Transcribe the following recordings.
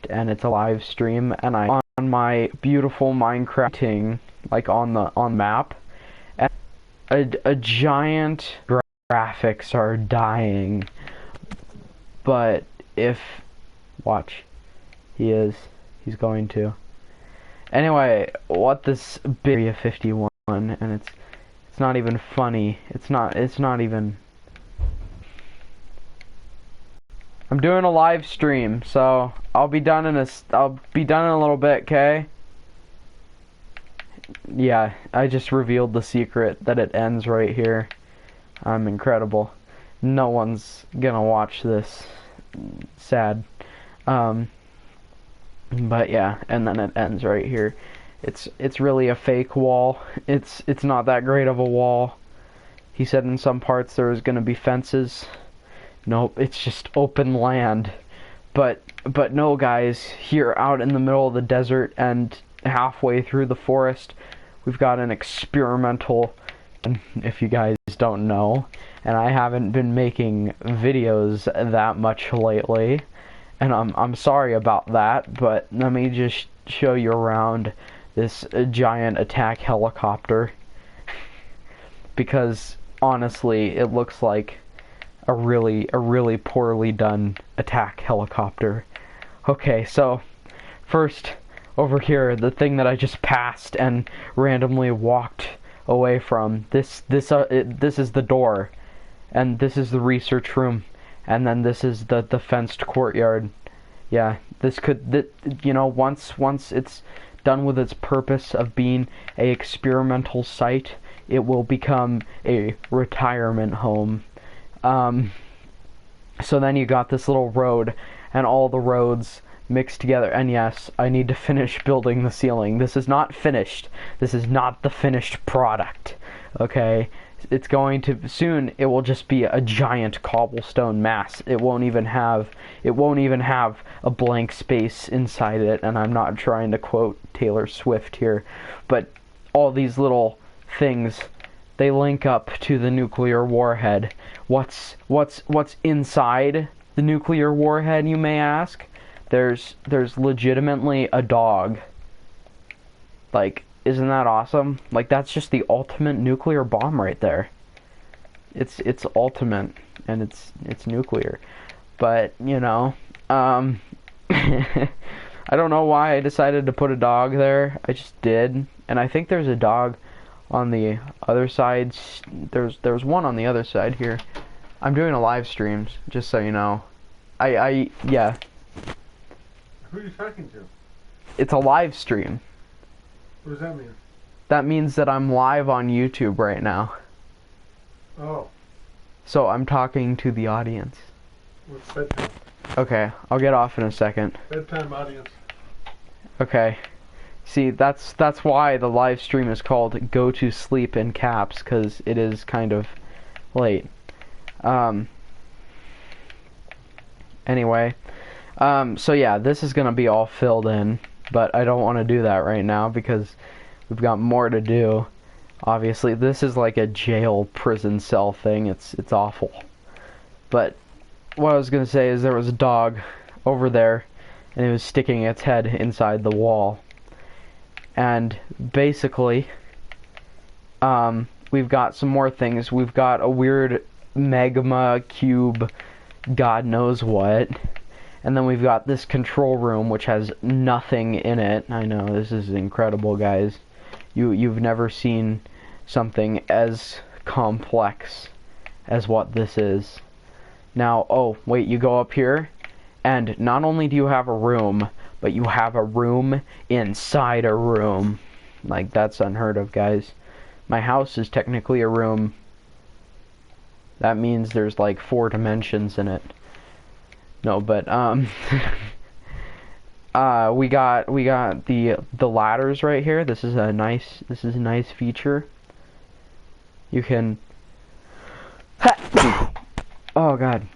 and it's a live stream, and I on my beautiful Minecrafting, like on the map, and a giant graphics are dying. But if watch, he's going to. Anyway, what this big Area 51, and it's not even funny. It's not even. I'm doing a live stream, so I'll be done in a little bit, okay? Yeah, I just revealed the secret that it ends right here. I'm incredible. No one's gonna watch this. Sad. But yeah, and then it ends right here. It's really a fake wall. It's not that great of a wall. He said in some parts there was gonna be fences. Nope, it's just open land. But no, guys, here out in the middle of the desert and halfway through the forest, we've got an experimental, if you guys don't know, and I haven't been making videos that much lately, and I'm sorry about that, but let me just show you around this giant attack helicopter, because honestly, it looks like a really poorly done attack helicopter. Okay, so first over here, the thing that I just passed and randomly walked away from. This is the door, and this is the research room, and then this is the fenced courtyard. Yeah, you know, once it's done with its purpose of being a experimental site, it will become a retirement home. So then you got this little road, and all the roads mixed together, and yes, I need to finish building the ceiling. This is not finished. This is not the finished product, okay? It's going to, soon, it will just be a giant cobblestone mass. It won't even have a blank space inside it, and I'm not trying to quote Taylor Swift here, but all these little things, they link up to the nuclear warhead. What's inside the nuclear warhead, you may ask? There's legitimately a dog. Like, isn't that awesome? Like, that's just the ultimate nuclear bomb right there. It's ultimate, and it's nuclear. But, you know, I don't know why I decided to put a dog there. I just did. And I think there's a dog on the other side. There's one on the other side here. I'm doing a live stream, just so you know. Yeah. Who are you talking to? It's a live stream. What does that mean? That means that I'm live on YouTube right now. Oh. So I'm talking to the audience. What's bedtime? Okay, I'll get off in a second. Bedtime audience. Okay. See, that's why the live stream is called Go to Sleep in caps, because it is kind of late. Anyway, so yeah, this is gonna be all filled in, but I don't want to do that right now because we've got more to do. Obviously, this is like a jail prison cell thing. It's awful. But what I was gonna say is there was a dog over there, and it was sticking its head inside the wall. And basically, we've got some more things. We've got a weird magma cube, God knows what. And then we've got this control room, which has nothing in it. I know, this is incredible, guys. You've never seen something as complex as what this is. Now, oh, wait, you go up here, and not only do you have a room, but you have a room inside a room. Like, that's unheard of, guys. My house is technically a room. That means there's like 4 dimensions in it. No, but we got the ladders right here. This is a nice feature. You can oh god.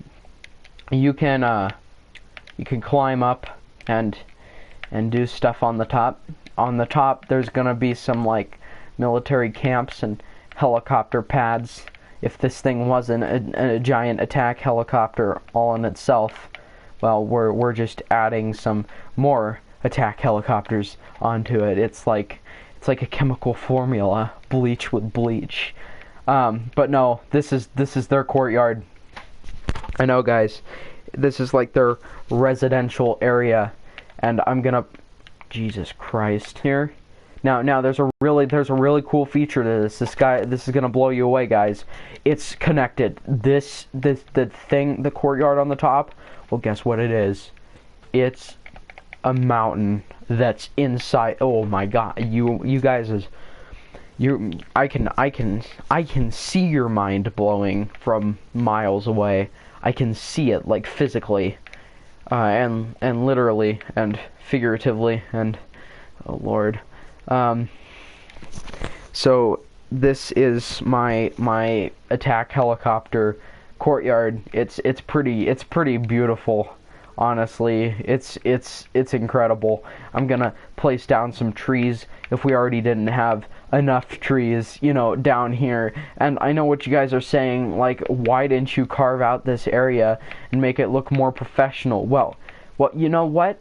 You can climb up and do stuff on the top. On the top there's gonna be some like military camps and helicopter pads. If this thing wasn't a giant attack helicopter all in itself. well, we're just adding some more attack helicopters onto it. It's like a chemical formula, bleach with bleach. But no, this is their courtyard. I know, guys. This is like their residential area, and I'm gonna, Jesus Christ, here. Now there's a really cool feature to this. This is gonna blow you away, guys. It's connected. The courtyard on the top. Well, guess what it is? It's a mountain that's inside. Oh my God, you guys I can see your mind blowing from miles away. I can see it, like, physically, and literally, and figuratively, and oh Lord. So this is my attack helicopter courtyard. It's pretty beautiful. Honestly, it's incredible. I'm gonna place down some trees if we already didn't have enough trees, down here. And I know what you guys are saying, like, why didn't you carve out this area and make it look more professional? Well, you know what?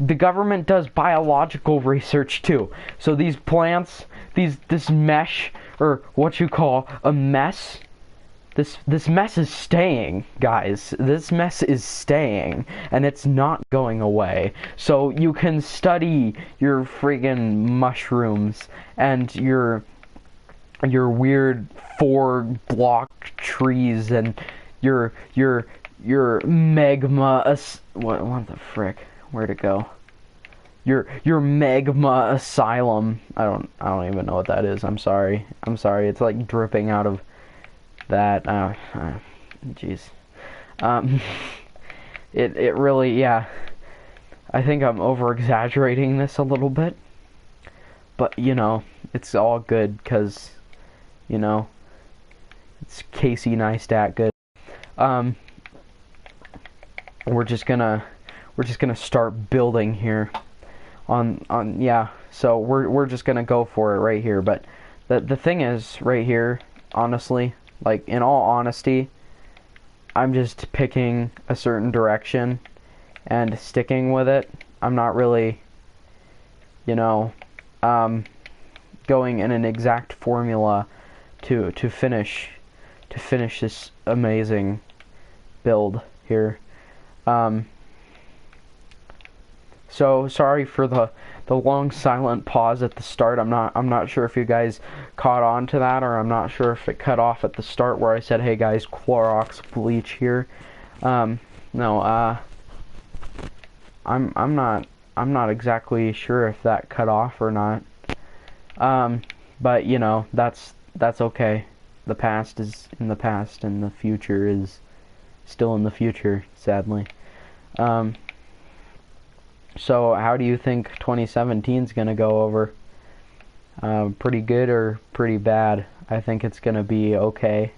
The government does biological research too. So these plants, this mesh, or what you call a mess, this mess is staying, guys. This mess is staying, and it's not going away. So you can study your friggin' mushrooms and your weird 4-block trees and your magma. What the frick? Where'd it go? Your magma asylum. I don't even know what that is. I'm sorry. It's like dripping out of that. Jeez. It really, yeah. I think I'm over exaggerating this a little bit, but it's all good because it's Casey Neistat good. We're just gonna start building here yeah, so we're just gonna go for it right here. But the thing is, right here, honestly, like, in all honesty, I'm just picking a certain direction and sticking with it. I'm not really going in an exact formula to finish this amazing build here. So sorry for the long silent pause at the start. I'm not sure if you guys caught on to that, or I'm not sure if it cut off at the start where I said, "Hey guys, Clorox bleach here." No, I'm not exactly sure if that cut off or not. But that's okay. The past is in the past, and the future is still in the future, sadly. So how do you think 2017 is going to go over? Pretty good or pretty bad? I think it's going to be okay.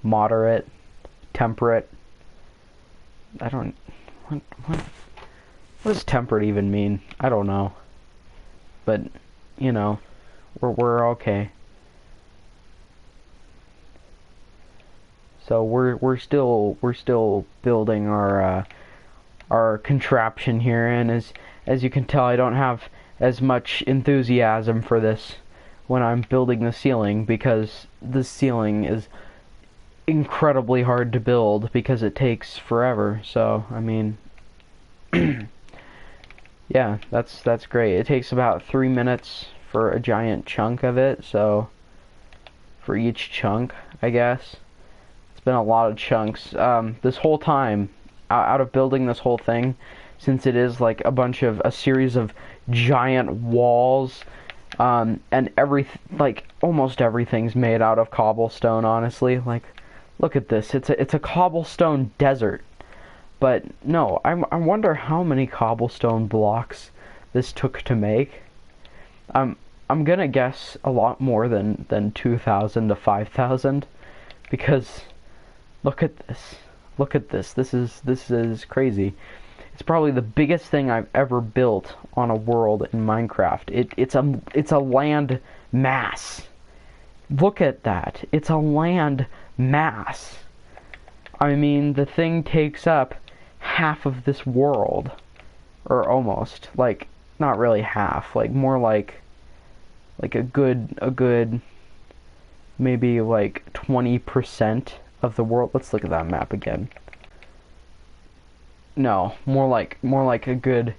Moderate. Temperate. I don't... What does temperate even mean? I don't know. But, we're okay. So we're still building our contraption here, and as you can tell, I don't have as much enthusiasm for this when I'm building the ceiling, because the ceiling is incredibly hard to build because it takes forever. So I mean, yeah, that's great. It takes about 3 minutes for a giant chunk of it, so for each chunk, I guess. It's been a lot of chunks this whole time. Out of building this whole thing, since it is like a series of giant walls, and almost everything's made out of cobblestone, honestly. Like, look at this, it's a cobblestone desert. But no, I wonder how many cobblestone blocks this took to make. I'm gonna guess a lot more than 2,000 to 5,000, because look at this. Look at this. This is crazy. It's probably the biggest thing I've ever built on a world in Minecraft. It's a land mass. Look at that. It's a land mass. I mean, the thing takes up half of this world. Or almost. Like, not really half. Like, more like a good, maybe like 20% of the world. Let's look at that map again. No, more like a good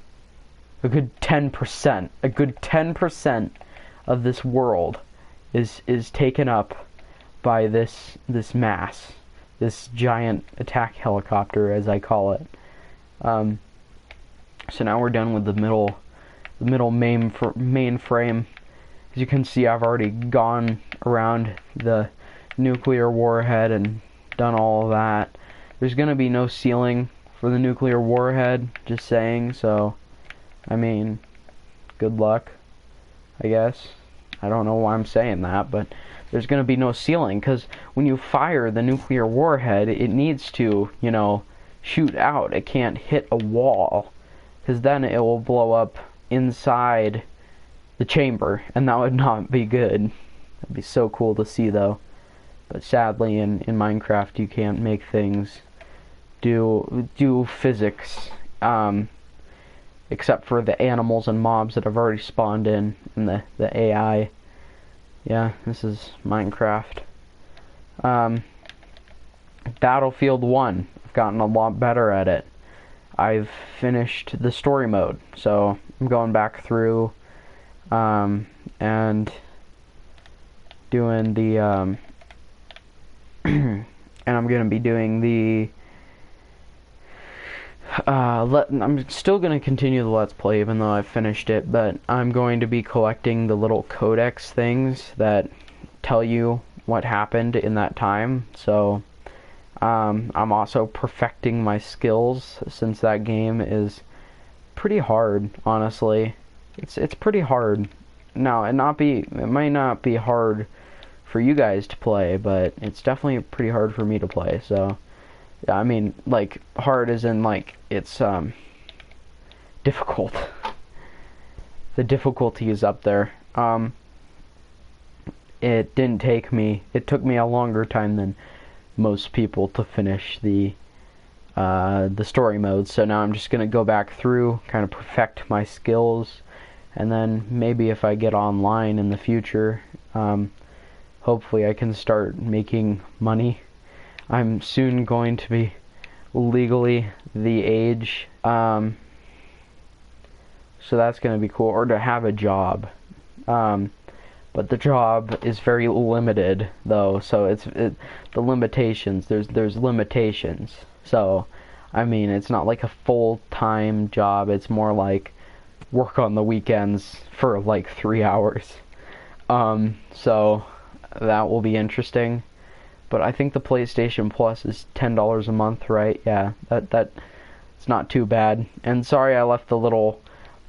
10%. A good 10% of this world is taken up by this mass, this giant attack helicopter, as I call it. So now we're done with the middle mainframe. As you can see, I've already gone around the nuclear warhead and done all of that. There's gonna be no ceiling for the nuclear warhead, just saying, so I mean, good luck, I guess. I don't know why I'm saying that, but there's going to be no ceiling, because when you fire the nuclear warhead, it needs to, you know, shoot out. It can't hit a wall, because then it will blow up inside the chamber, and that would not be good. That'd be so cool to see, though. But sadly, in Minecraft, you can't make things do physics, except for the animals and mobs that have already spawned in, and the AI. Yeah, this is Minecraft. Battlefield 1, I've gotten a lot better at it. I've finished the story mode, so I'm going back through and doing the and I'm gonna be doing the I'm still going to continue the Let's Play even though I've finished it, but I'm going to be collecting the little codex things that tell you what happened in that time. So I'm also perfecting my skills, since that game is pretty hard, honestly. It's pretty hard. Now, it might not be hard for you guys to play, but it's definitely pretty hard for me to play, so yeah, I mean, like, hard as in, like, it's, difficult. The difficulty is up there. It took me a longer time than most people to finish the story mode, so now I'm just gonna go back through, kind of perfect my skills, and then maybe if I get online in the future, hopefully I can start making money. I'm soon going to be legally the age, so that's going to be cool, or to have a job, but the job is very limited, though, so the limitations, there's limitations, so, I mean, it's not like a full-time job, it's more like work on the weekends for, like, 3 hours, so that will be interesting. But I think the PlayStation Plus is $10 a month, right? Yeah, it's not too bad. And sorry I left the little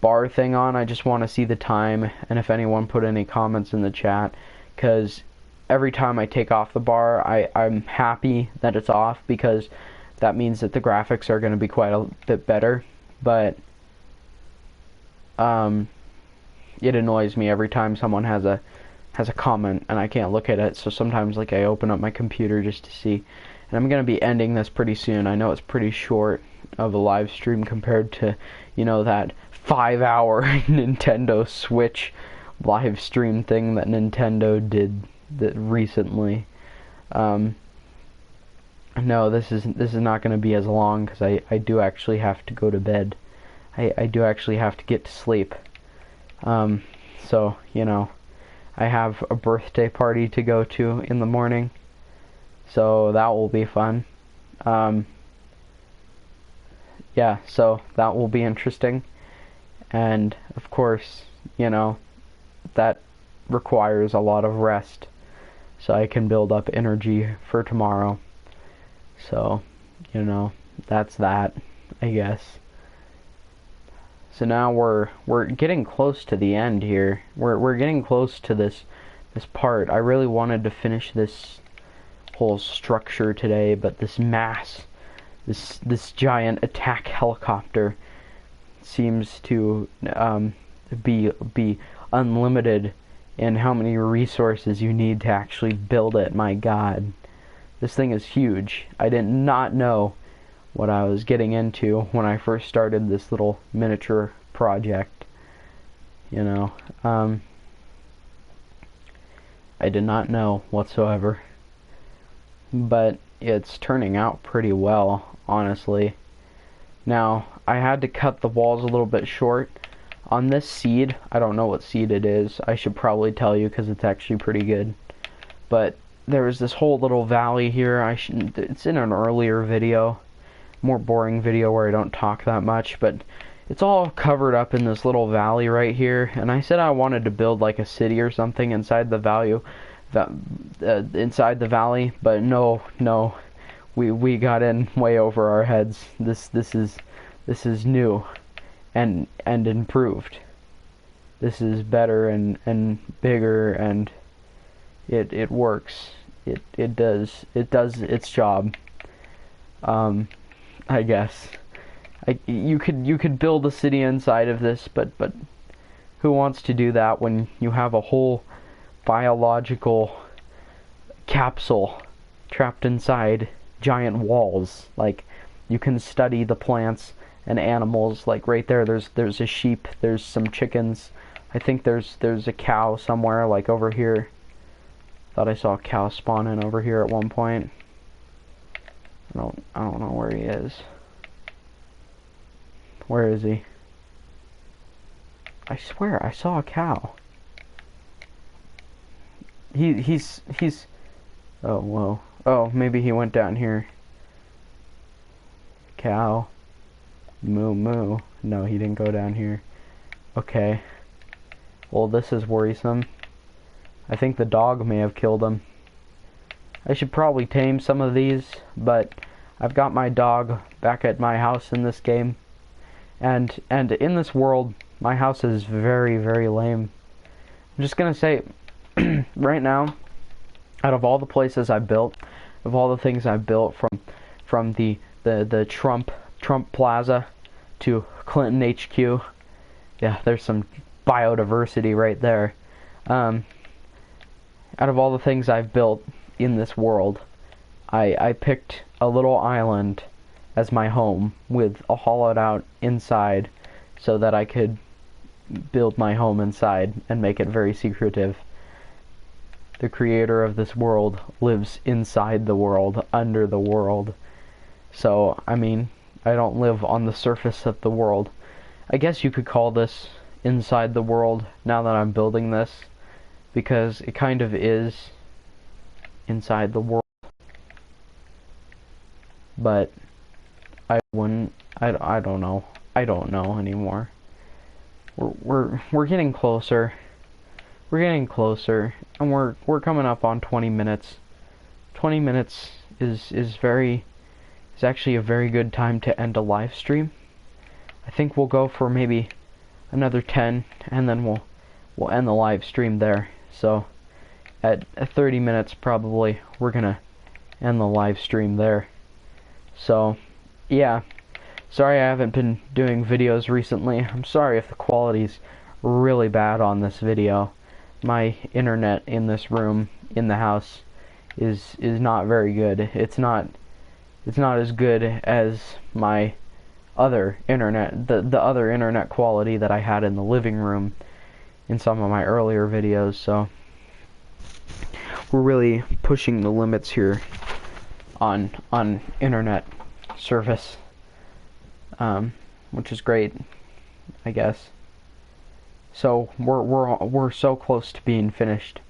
bar thing on. I just want to see the time, and if anyone put any comments in the chat, because every time I take off the bar, I'm happy that it's off, because that means that the graphics are going to be quite a bit better. But it annoys me every time someone has a comment and I can't look at it, so sometimes, like, I open up my computer just to see. And I'm gonna be ending this pretty soon. I know it's pretty short of a live stream compared to, you know, that 5-hour Nintendo Switch live stream thing that Nintendo did recently. No, this is not gonna be as long, because I do actually have to go to bed. I do actually have to get to sleep. So, you know, I have a birthday party to go to in the morning, so that will be fun. Yeah, so that will be interesting, and of course, you know, that requires a lot of rest, so I can build up energy for tomorrow. So, you know, that's that, I guess. So now we're getting close to the end here. We're getting close to this part. I really wanted to finish this whole structure today, but this mass, this giant attack helicopter seems to be unlimited in how many resources you need to actually build it. My God. This thing is huge. I did not know what I was getting into when I first started this little miniature project. You know, I did not know whatsoever. But it's turning out pretty well, honestly. Now, I had to cut the walls a little bit short. On this seed, I don't know what seed it is. I should probably tell you because it's actually pretty good. But there was this whole little valley here. It's in an earlier video, more boring video where I don't talk that much, but it's all covered up in this little valley right here. And I said I wanted to build like a city or something inside the valley, but no, we got in way over our heads. This is new and improved. This is better and bigger, and it works. It does its job. I guess you could build a city inside of this, but who wants to do that when you have a whole biological capsule trapped inside giant walls? Like, you can study the plants and animals. Like right there, there's a sheep, there's some chickens. I think there's a cow somewhere, like over here. Thought I saw a cow spawning over here at one point. I don't know where he is. Where is he? I swear I saw a cow. He's oh whoa. Oh, maybe he went down here. Cow. Moo moo. No, he didn't go down here. Okay. Well, this is worrisome. I think the dog may have killed him. I should probably tame some of these, but I've got my dog back at my house in this game. And in this world, my house is very, very lame. I'm just gonna say, right now, out of all the places I built, of all the things I built from the Trump Plaza to Clinton HQ, yeah, there's some biodiversity right there. Out of all the things I've built in this world, I picked a little island as my home with a hollowed out inside so that I could build my home inside and make it very secretive. The creator of this world lives inside the world, under the world. So, I mean, I don't live on the surface of the world. I guess you could call this inside the world now that I'm building this, because it kind of is inside the world. But I wouldn't. I don't know. I don't know anymore. We're getting closer. We're getting closer, and we're coming up on 20 minutes. 20 minutes is actually a very good time to end a live stream. I think we'll go for maybe another 10, and then we'll end the live stream there. So at 30 minutes probably we're gonna end the live stream there. So yeah, sorry I haven't been doing videos recently. I'm sorry if the quality's really bad on this video. My internet in this room in the house is not very good. It's not as good as my other internet, the other internet quality that I had in the living room in some of my earlier videos. So we're really pushing the limits here on internet service, which is great, I guess. So we're so close to being finished.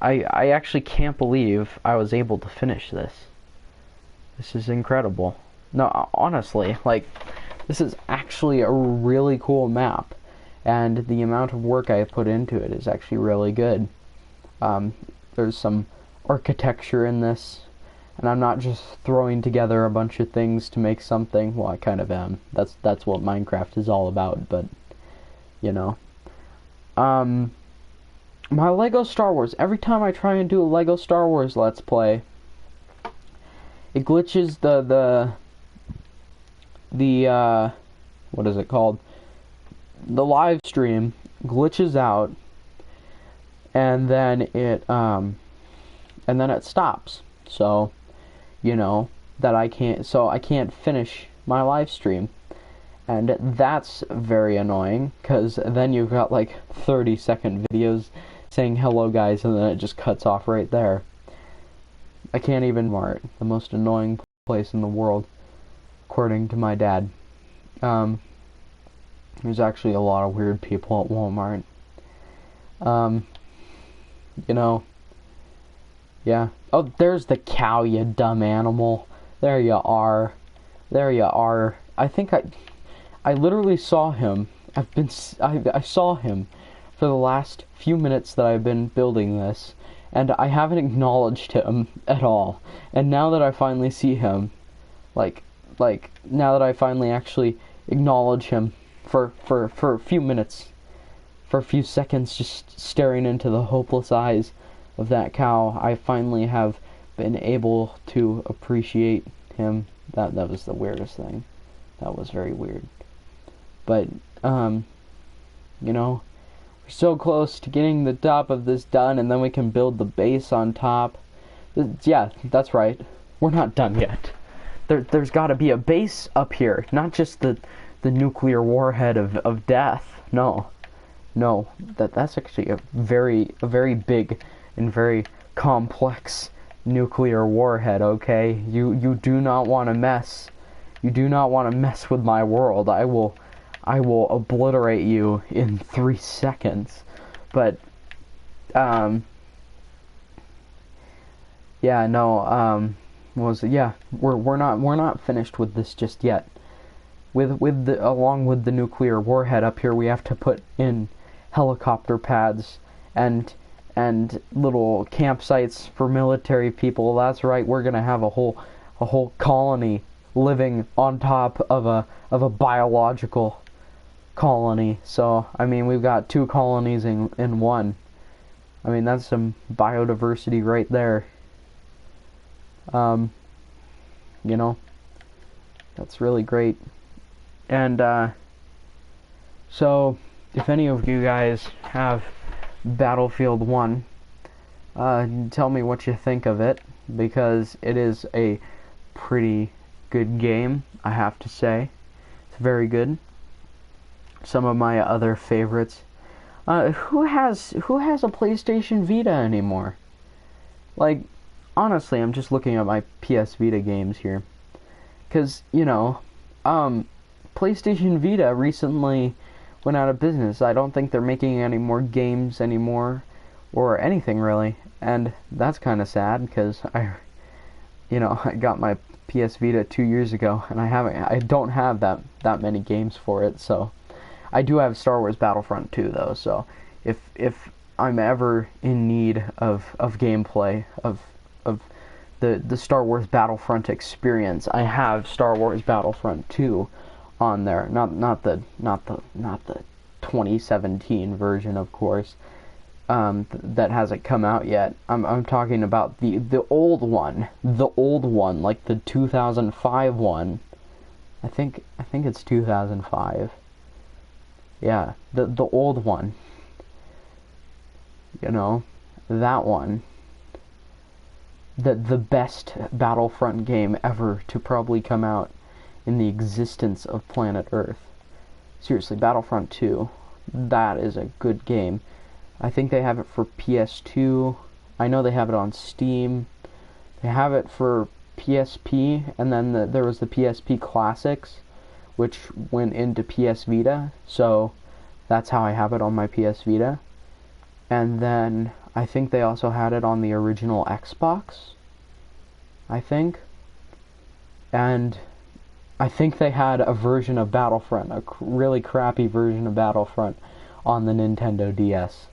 I actually can't believe I was able to finish this. This is incredible. No, honestly, like, this is actually a really cool map, and the amount of work I have put into it is actually really good. There's some architecture in this, and I'm not just throwing together a bunch of things to make something. Well, I kind of am. That's what Minecraft is all about, but you know. My Lego Star Wars. Every time I try and do a Lego Star Wars Let's Play, it glitches the what is it called? The live stream glitches out, and then it stops. so, you know, that I can't finish my live stream. And that's very annoying, because then you've got like 30-second videos saying hello guys, and then it just cuts off right there. I can't even Walmart, the most annoying place in the world, according to my dad. There's actually a lot of weird people at Walmart. You know, yeah. Oh, there's the cow, you dumb animal. There you are. There you are. I think I literally saw him. I saw him for the last few minutes that I've been building this, and I haven't acknowledged him at all. And now that I finally see him, like now that I finally actually acknowledge him for a few minutes, for a few seconds, just staring into the hopeless eyes of that cow, I finally have been able to appreciate him. That was the weirdest thing. That was very weird. But, you know, we're so close to getting the top of this done, and then we can build the base on top. Yeah, that's right. We're not done yet. There's got to be a base up here, not just the nuclear warhead of death. No, that's actually a very big and very complex nuclear warhead. Okay, you do not want to mess. You do not want to mess with my world. I will obliterate you in 3 seconds. But yeah, no, we're not finished with this just yet. Along with the nuclear warhead up here, we have to put in helicopter pads and little campsites for military people. That's right, we're gonna have a whole colony living on top of a biological colony. So I mean, we've got 2 colonies in one. I mean, that's some biodiversity right there. You know, that's really great. And so if any of you guys have Battlefield 1, tell me what you think of it, because it is a pretty good game, I have to say. It's very good. Some of my other favorites. Who has a PlayStation Vita anymore? Like, honestly, I'm just looking at my PS Vita games here, because, you know, PlayStation Vita recently went out of business. I don't think they're making any more games anymore, or anything really, and that's kind of sad, because I got my PS Vita 2 years ago, and I don't have that many games for it. So I do have Star Wars Battlefront 2 though, so if I'm ever in need of gameplay of the Star Wars Battlefront experience, I have Star Wars Battlefront 2 on there. Not the 2017 version, of course, that hasn't come out yet. I'm talking about the old one, like the 2005 one. I think it's 2005. Yeah, the old one. You know, that one. The best Battlefront game ever to probably come out in the existence of planet Earth. Seriously, Battlefront 2, that is a good game. I think they have it for PS2. I know they have it on Steam. They have it for PSP, and then there was the PSP Classics, which went into PS Vita, so that's how I have it on my PS Vita. And then I think they also had it on the original Xbox, I think. And I think they had a version of Battlefront, a really crappy version of Battlefront, on the Nintendo DS.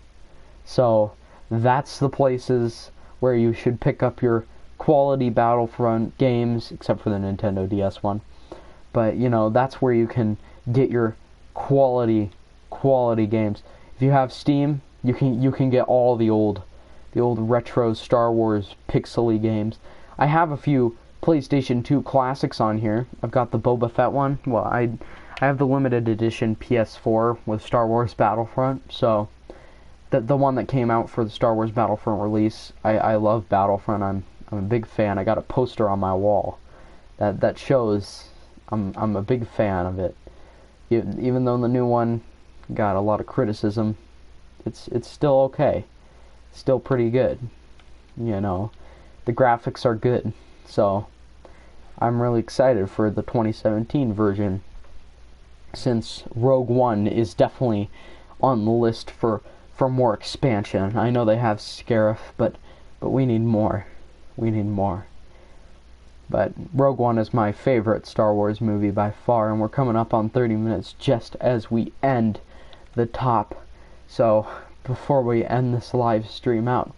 So that's the places where you should pick up your quality Battlefront games, except for the Nintendo DS one. But, you know, that's where you can get your quality games. If you have Steam, you can get all the old retro Star Wars pixely games. I have a few PlayStation 2 classics on here. I've got the Boba Fett one. Well, I have the limited edition PS4 with Star Wars Battlefront. So the one that came out for the Star Wars Battlefront release. I love Battlefront. I'm a big fan. I got a poster on my wall that shows I'm a big fan of it. Even though the new one got a lot of criticism, it's still okay. Still pretty good. You know, the graphics are good. So I'm really excited for the 2017 version, since Rogue One is definitely on the list for more expansion. I know they have Scarif, but we need more. We need more. But Rogue One is my favorite Star Wars movie by far, and we're coming up on 30 minutes just as we end the top. So before we end this live stream out,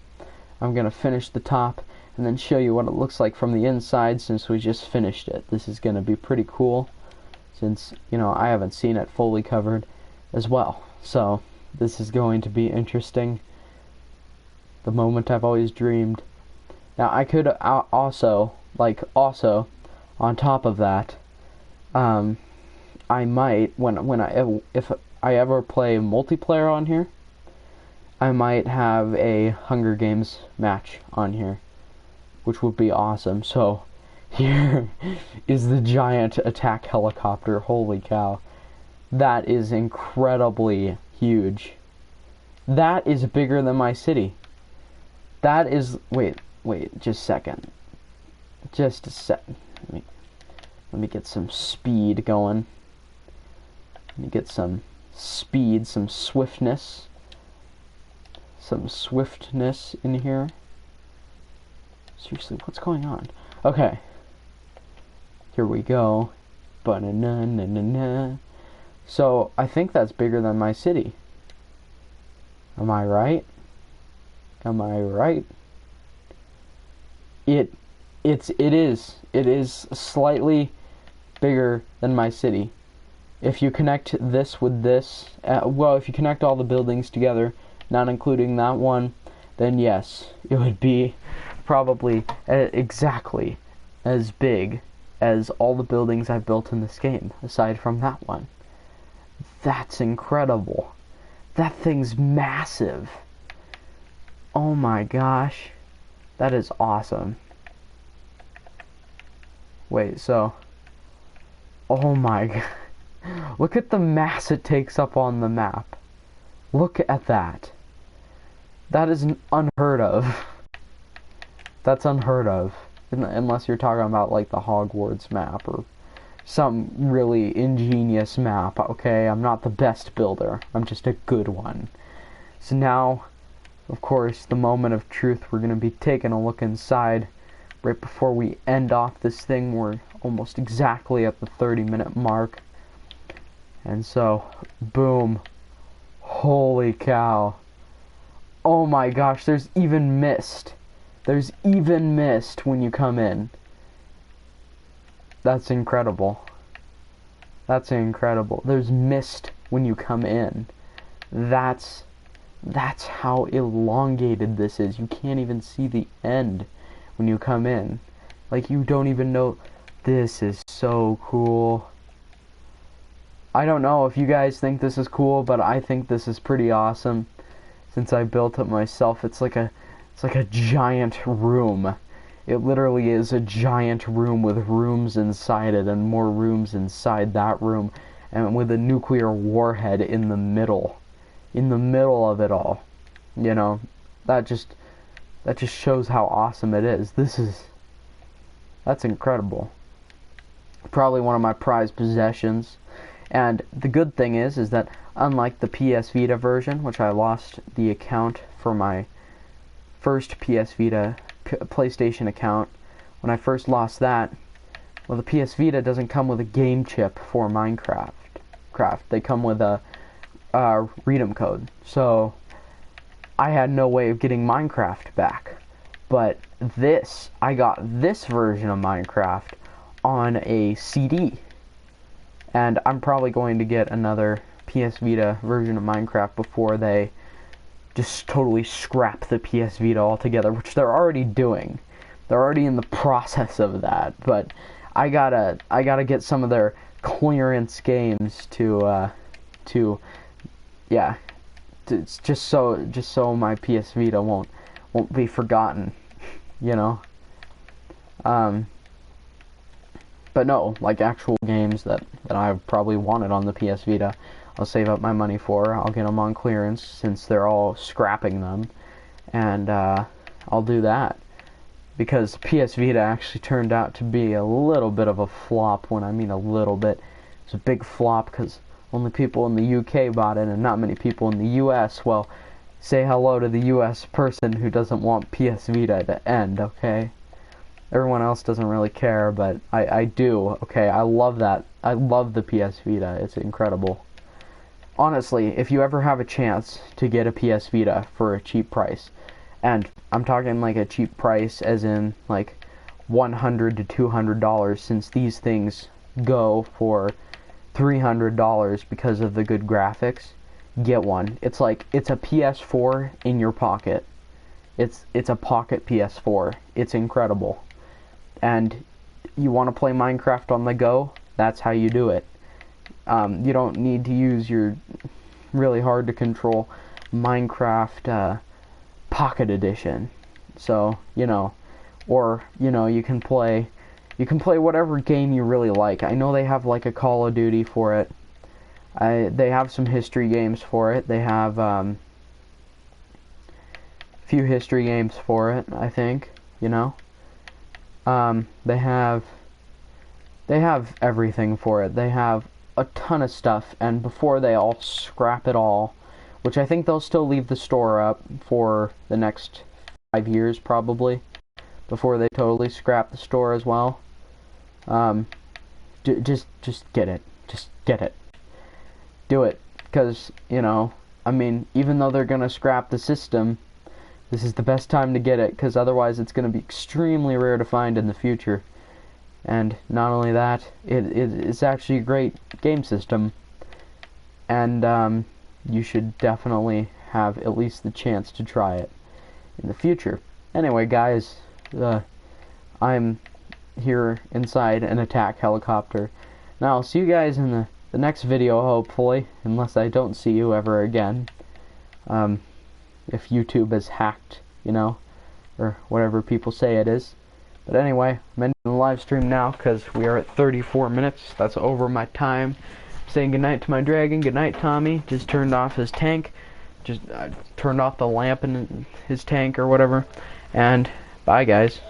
I'm going to finish the top and then show you what it looks like from the inside, since we just finished it. This is going to be pretty cool, since, you know, I haven't seen it fully covered as well. So this is going to be interesting. The moment I've always dreamed. Now I could also on top of that, I might if I ever play multiplayer on here, I might have a Hunger Games match on here, which would be awesome. So here is the giant attack helicopter. Holy cow. That is incredibly huge. That is bigger than my city. That is... Wait, just a second. Just a sec. Let me get some speed going. Let me get some speed, some swiftness. Some swiftness in here. Seriously, what's going on? Okay. Here we go. Ba-na-na-na-na-na. So, I think that's bigger than my city. Am I right? Am I right? It is slightly bigger than my city. If you connect this with this, if you connect all the buildings together, not including that one, then yes, it would be probably exactly as big as all the buildings I've built in this game, aside from that one. That's incredible. That thing's massive. Oh my gosh. That is awesome. Wait, so... Oh my god. Look at the mass it takes up on the map. Look at that. That is unheard of. That's unheard of. Unless you're talking about, like, the Hogwarts map or some really ingenious map, okay? I'm not the best builder. I'm just a good one. So now, of course, the moment of truth, we're going to be taking a look inside. Right before we end off this thing, we're almost exactly at the 30-minute mark. And so, boom. Holy cow. Oh my gosh, there's even mist. There's even mist when you come in. That's incredible. That's incredible. There's mist when you come in. That's how elongated this is. You can't even see the end when you come in. Like, you don't even know. This is so cool. I don't know if you guys think this is cool, but I think this is pretty awesome. Since I built it myself, it's like a giant room. It literally is a giant room with rooms inside it and more rooms inside that room, and with a nuclear warhead in the middle. In the middle of it all. You know, that just shows how awesome it is. That's incredible. Probably one of my prized possessions. And the good thing is that unlike the PS Vita version, which I lost the account for my first PS Vita PlayStation account, when I first lost that, well, the PS Vita doesn't come with a game chip for Minecraft. They come with a redeem code. So I had no way of getting Minecraft back. But I got this version of Minecraft on a CD. And I'm probably going to get another PS Vita version of Minecraft before they just totally scrap the PS Vita altogether, which they're already doing. They're already in the process of that. But I gotta get some of their clearance games just so my PS Vita won't be forgotten, you know. But no, like actual games that I probably wanted on the PS Vita, I'll save up my money for. I'll get them on clearance since they're all scrapping them, and I'll do that. Because PS Vita actually turned out to be a little bit of a flop. When I mean a little bit, it's a big flop because only people in the UK bought it and not many people in the US. Well, say hello to the US person who doesn't want PS Vita to end, okay? Everyone else doesn't really care, but I do, okay? I love that. I love the PS Vita. It's incredible. Honestly, if you ever have a chance to get a PS Vita for a cheap price, and I'm talking like a cheap price as in like $100 to $200, since these things go for $300 because of the good graphics, get one. It's like, it's a PS4 in your pocket. It's a pocket PS4. It's incredible. And you want to play Minecraft on the go? That's how you do it. You don't need to use your really hard to control Minecraft Pocket Edition. So, you know, or, you know, you can play whatever game you really like. I know they have like a Call of Duty for it. They have some history games for it. They have a few history games for it, I think, you know. They have everything for it. They have a ton of stuff, and before they all scrap it all, which I think they'll still leave the store up for the next 5 years probably, before they totally scrap the store as well. Just get it. Just get it. Do it, because, you know, I mean, even though they're gonna scrap the system, this is the best time to get it, because otherwise it's going to be extremely rare to find in the future. And not only that, it's actually a great game system, and you should definitely have at least the chance to try it in the future. Anyway, guys, I'm here inside an attack helicopter. Now, I'll see you guys in the next video, hopefully, unless I don't see you ever again. If YouTube is hacked, you know, or whatever people say it is. But anyway, I'm ending the live stream now because we are at 34 minutes. That's over my time. Saying goodnight to my dragon. Goodnight, Tommy. Just turned off his tank. Just turned off the lamp in his tank or whatever. And bye, guys.